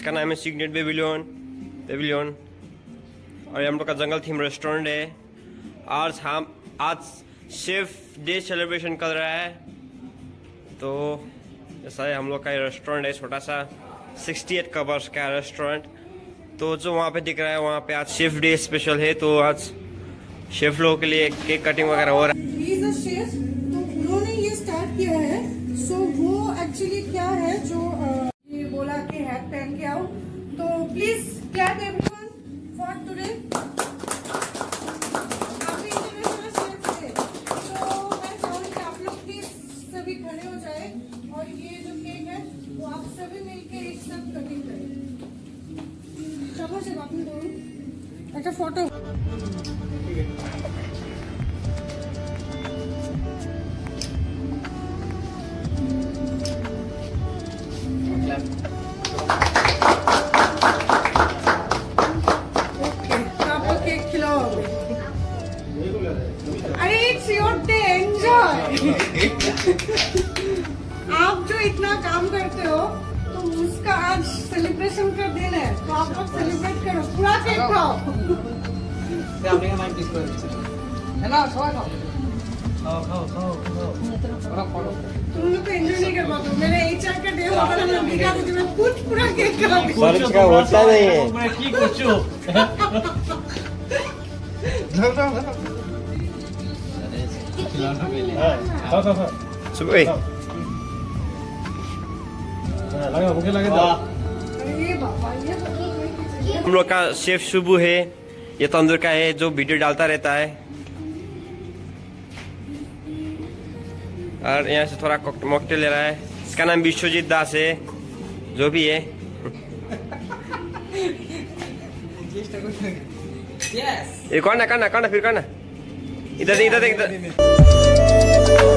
इसका नाम है सिग्नेट पेविलियन पेविलियन और ये हम लोग का जंगल थीम रेस्टोरेंट है। आज शेफ डे सेलिब्रेशन कर रहा है, तो ऐसा है हम लोग का रेस्टोरेंट है, छोटा सा 68 कवर्स का रेस्टोरेंट। तो जो वहाँ पे दिख रहा है वहाँ पे आज शेफ डे स्पेशल है, तो आज शेफ लोगों के लिए केक कटिंग वगैरह हो रहा है। He is a chef, तो उन्होंने ये स्टार्ट किया है। सो वो एक्चुअली क्या है जो ये बोला कि हैट पहन के आओ, तो please clap everyone for today. आप इंटरनेशनल शेफ थे, तो मैं चाहूंगी कि आप लोग प्लीज सभी खड़े हो जाए और ये जो केक है वो आप सभी मिलके एक साथ कटिंग करें। चलो शेफ आपने दो एक फोटो। अरे इट्स योर डे, एंजॉय। आप जो इतना काम करते हो तो उसका आज सेलिब्रेशन का दिन है, तो आप लोग सेलिब्रेट करो, पूरा केक खाओ। तुम लोग तो एंजॉय नहीं कर पाते। मेरे HR का डे होगा ना, मैं दिखा दूंगी, मैं पूरा केक खाऊंगी। सर्च का होता नहीं है। मैं की করছো सुबह लगा मुझे लगे तो अरे बाबा, ये हम लोग का शेफ शुभू है, ये तंदूर का है जो वीडियो डालता रहता है। और यहाँ से थोड़ा मॉकटेल ले रहा है, इसका नाम विश्वजीत दास है, जो भी है। ये कौन है, फिर कौन है? इधर इधर इधर